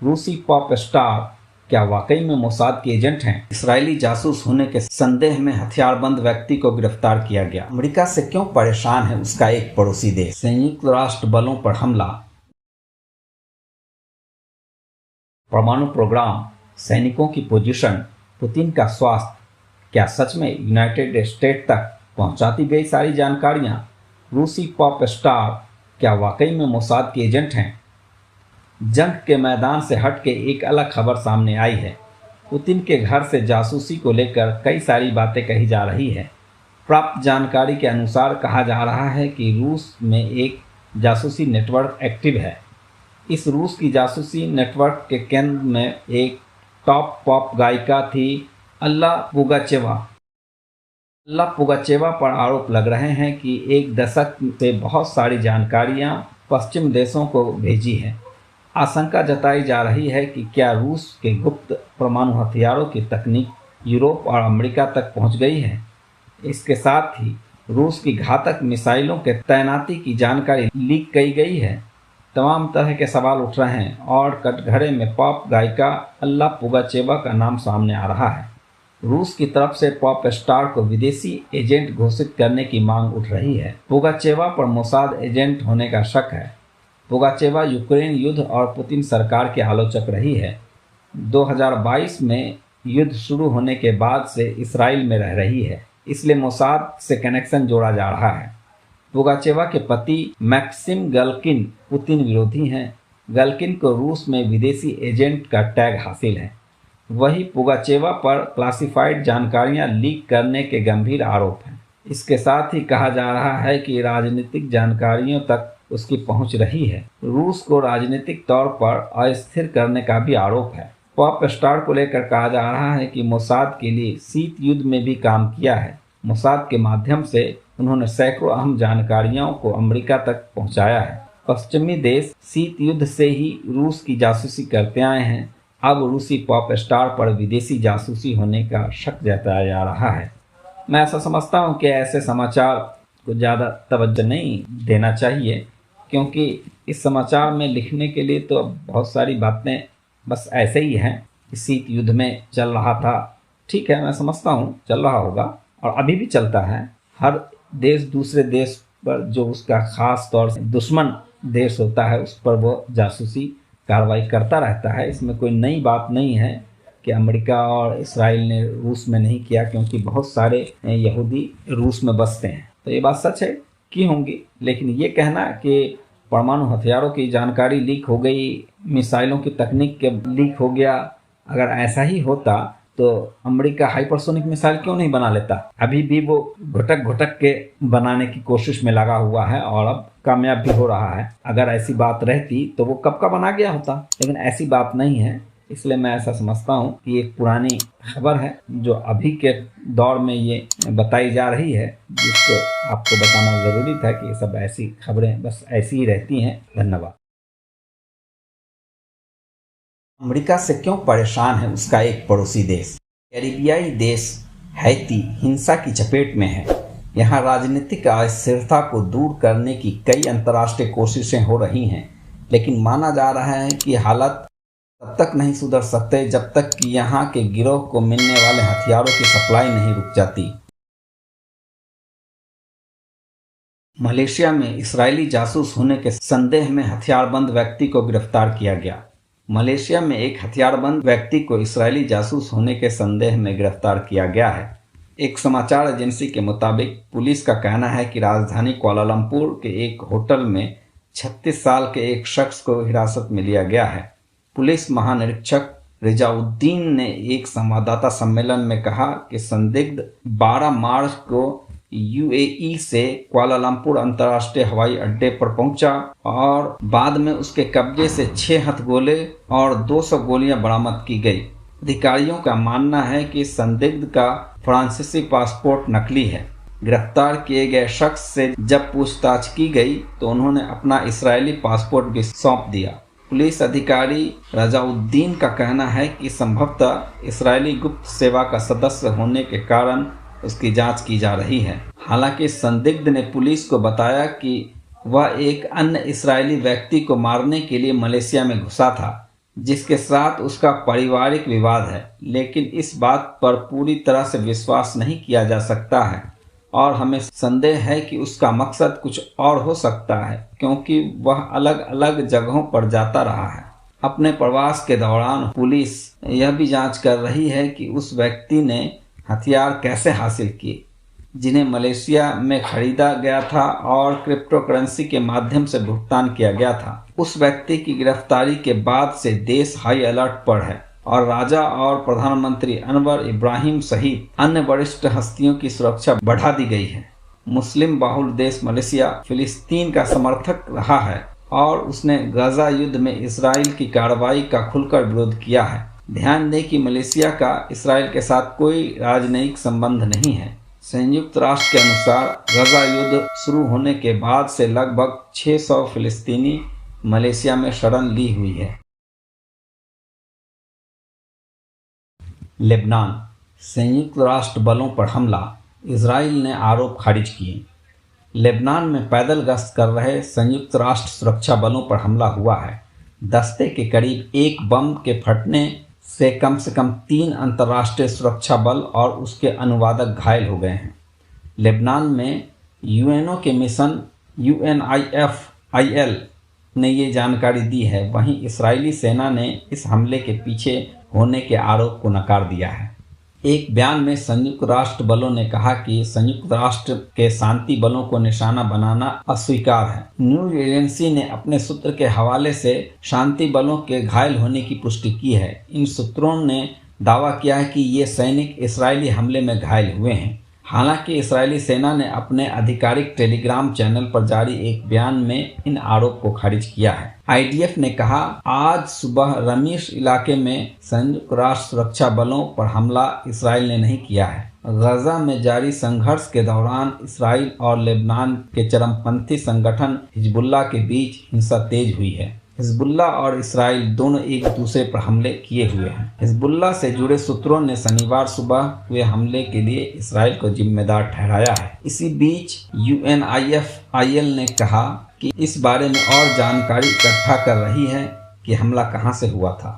रूसी pop star क्या वाकई में मोसाद के एजेंट हैं? इजरायली जासूस होने के संदेह में हथियारबंद व्यक्ति को गिरफ्तार किया गया। अमेरिका से क्यों परेशान है उसका एक पड़ोसी देश? संयुक्त राष्ट्र बलों पर हमला, परमाणु प्रोग्राम, सैनिकों की पोजीशन, पुतिन का स्वास्थ्य, क्या सच में यूनाइटेड स्टेट तक पहुंचाती गई सारी जानकारियां? रूसी पॉप स्टार क्या वाकई में मोसाद के एजेंट हैं? जंग के मैदान से हटके एक अलग खबर सामने आई है। पुतिन के घर से जासूसी को लेकर कई सारी बातें कही जा रही है। प्राप्त जानकारी के अनुसार कहा जा रहा है कि रूस में एक जासूसी नेटवर्क एक्टिव है। इस रूस की जासूसी नेटवर्क के केंद्र में एक टॉप पॉप गायिका थी अल्ला पुगाचेवा। अल्ला पुगाचेवा पर आरोप लग रहे हैं कि एक दशक से बहुत सारी जानकारियां पश्चिम देशों को भेजी हैं। आशंका जताई जा रही है कि क्या रूस के गुप्त परमाणु हथियारों की तकनीक यूरोप और अमेरिका तक पहुंच गई है। इसके साथ ही रूस की घातक मिसाइलों के तैनाती की जानकारी लीक की गई है। तमाम तरह के सवाल उठ रहे हैं और कटघरे में पॉप गायिका अल्ला पुगाचेवा का नाम सामने आ रहा है। रूस की तरफ से पॉप स्टार को विदेशी एजेंट घोषित करने की मांग उठ रही है। पुगाचेवा पर मोसाद एजेंट होने का शक है। पुगाचेवा यूक्रेन युद्ध और पुतिन सरकार की आलोचक रही है। 2022 में युद्ध शुरू होने के बाद से इसराइल में रह रही है, इसलिए मोसाद से कनेक्शन जोड़ा जा रहा है। पुगाचेवा के पति मैक्सिम गलकिन पुतिन विरोधी हैं। गलकिन को रूस में विदेशी एजेंट का टैग हासिल है। वही पुगाचेवा पर क्लासिफाइड जानकारियां लीक करने के गंभीर आरोप हैं। इसके साथ ही कहा जा रहा है कि राजनीतिक जानकारियों तक उसकी पहुंच रही है। रूस को राजनीतिक तौर पर अस्थिर करने का भी आरोप है। पॉप स्टार को लेकर कहा जा रहा है कि मोसाद के लिए शीत युद्ध में भी काम किया है। मोसाद के माध्यम से उन्होंने सैकड़ों अहम जानकारियों को अमेरिका तक पहुंचाया है। पश्चिमी देश शीत युद्ध से ही रूस की जासूसी करते आए हैं। अब रूसी पॉप स्टार पर विदेशी जासूसी होने का शक जताया जा रहा है। मैं ऐसा समझता हूं कि ऐसे समाचार को ज़्यादा तवज्जो नहीं देना चाहिए, क्योंकि इस समाचार में लिखने के लिए तो बहुत सारी बातें बस ऐसे ही हैं। शीत युद्ध में चल रहा था, ठीक है, मैं समझता हूँ चल रहा होगा और अभी भी चलता है। हर देश दूसरे देश पर जो उसका ख़ास तौर से दुश्मन देश होता है उस पर वो जासूसी कार्रवाई करता रहता है। इसमें कोई नई बात नहीं है कि अमेरिका और इसराइल ने रूस में नहीं किया, क्योंकि बहुत सारे यहूदी रूस में बसते हैं। तो ये बात सच है की होंगी, लेकिन ये कहना कि परमाणु हथियारों की जानकारी लीक हो गई, मिसाइलों की तकनीक के लीक हो गया, अगर ऐसा ही होता तो अमेरिका हाइपरसोनिक मिसाइल क्यों नहीं बना लेता? अभी भी वो घुटक घुटक के बनाने की कोशिश में लगा हुआ है और अब कामयाब भी हो रहा है। अगर ऐसी बात रहती तो वो कब का बना गया होता, लेकिन ऐसी बात नहीं है। इसलिए मैं ऐसा समझता हूँ कि एक पुरानी खबर है जो अभी के दौर में ये बताई जा रही है, जिसको आपको बताना ज़रूरी था कि ये सब ऐसी खबरें बस ऐसी ही रहती हैं। धन्यवाद। अमेरिका से क्यों परेशान है उसका एक पड़ोसी देश? कैरिबियाई देश हैती हिंसा की चपेट में है। यहाँ राजनीतिक अस्थिरता को दूर करने की कई अंतर्राष्ट्रीय कोशिशें हो रही हैं, लेकिन माना जा रहा है कि हालत तब तक नहीं सुधर सकते जब तक कि यहाँ के गिरोह को मिलने वाले हथियारों की सप्लाई नहीं रुक जाती। मलेशिया में इजरायली जासूस होने के संदेह में हथियारबंद व्यक्ति को गिरफ्तार किया गया। मलेशिया में एक हथियारबंद व्यक्ति को इजरायली जासूस होने के संदेह में गिरफ्तार किया गया है। एक समाचार एजेंसी के मुताबिक पुलिस का कहना है कि राजधानी कुआलालंपुर के एक होटल में 36 साल के एक शख्स को हिरासत में लिया गया है। पुलिस महानिरीक्षक रिजाउद्दीन ने एक संवाददाता सम्मेलन में कहा कि संदिग्ध 12 मार्च को यूएई से कुआलालंपुर अंतर्राष्ट्रीय हवाई अड्डे पर पहुंचा और बाद में उसके कब्जे से 6 हथगोले और 200 गोलियां बरामद की गई। अधिकारियों का मानना है कि संदिग्ध का फ्रांसीसी पासपोर्ट नकली है। गिरफ्तार किए गए शख्स से जब पूछताछ की गई तो उन्होंने अपना इस्राएली पासपोर्ट भी सौंप दिया। पुलिस अधिकारी रजाउद्दीन का कहना है कि संभवतः इस्राएली गुप्त सेवा का सदस्य होने के कारण उसकी जांच की जा रही है। हालांकि संदिग्ध ने पुलिस को बताया कि वह एक अन्य इस्राएली व्यक्ति को मारने के लिए मलेशिया में घुसा था, जिसके साथ उसका पारिवारिक विवाद है, लेकिन इस बात पर पूरी तरह से विश्वास नहीं किया जा सकता है और हमें संदेह है कि उसका मकसद कुछ और हो सकता है, क्योंकि वह अलग अलग जगहों पर जाता रहा है। अपने प्रवास के दौरान पुलिस यह भी जांच कर रही है कि उस व्यक्ति ने हथियार कैसे हासिल किए, जिन्हें मलेशिया में खरीदा गया था और क्रिप्टो करेंसी के माध्यम से भुगतान किया गया था। उस व्यक्ति की गिरफ्तारी के बाद से देश हाई अलर्ट पर है और राजा और प्रधानमंत्री अनवर इब्राहिम सहित अन्य वरिष्ठ हस्तियों की सुरक्षा बढ़ा दी गई है। मुस्लिम बहुल देश मलेशिया फिलिस्तीन का समर्थक रहा है और उसने गाजा युद्ध में इसराइल की कार्रवाई का खुलकर विरोध किया है। ध्यान दें कि मलेशिया का इसराइल के साथ कोई राजनयिक संबंध नहीं है। संयुक्त राष्ट्र के अनुसार गाजा युद्ध शुरू होने के बाद से लगभग 600 फिलिस्तीनी मलेशिया में शरण ली हुई है। लेबनान, संयुक्त राष्ट्र बलों पर हमला, इसराइल ने आरोप खारिज किए। लेबनान में पैदल गश्त कर रहे संयुक्त राष्ट्र सुरक्षा बलों पर हमला हुआ है। दस्ते के करीब एक बम के फटने से कम 3 अंतर्राष्ट्रीय सुरक्षा बल और उसके अनुवादक घायल हो गए हैं। लेबनान में यूएनओ के मिशन UNIFIL ने ये जानकारी दी है। वहीं इस्राएली सेना ने इस हमले के पीछे होने के आरोप को नकार दिया है। एक बयान में संयुक्त राष्ट्र बलों ने कहा कि संयुक्त राष्ट्र के शांति बलों को निशाना बनाना अस्वीकार है। न्यूज एजेंसी ने अपने सूत्र के हवाले से शांति बलों के घायल होने की पुष्टि की है। इन सूत्रों ने दावा किया है कि ये सैनिक इस्राएली हमले में घायल हुए हैं। हालांकि इस्राएली सेना ने अपने आधिकारिक टेलीग्राम चैनल पर जारी एक बयान में इन आरोप को खारिज किया है। IDF ने कहा, आज सुबह रमीश इलाके में संयुक्त राष्ट्र सुरक्षा बलों पर हमला इसराइल ने नहीं किया है। गाजा में जारी संघर्ष के दौरान इसराइल और लेबनान के चरमपंथी संगठन हिजबुल्लाह के बीच हिंसा तेज हुई है। हिजबुल्लाह और इसराइल दोनों एक दूसरे पर हमले किए हुए हैं। हिजबुल्लाह से जुड़े सूत्रों ने शनिवार सुबह हुए हमले के लिए इसराइल को जिम्मेदार ठहराया है। इसी बीच UNIFIL ने कहा कि इस बारे में और जानकारी इकट्ठा कर रही है कि हमला कहां से हुआ था।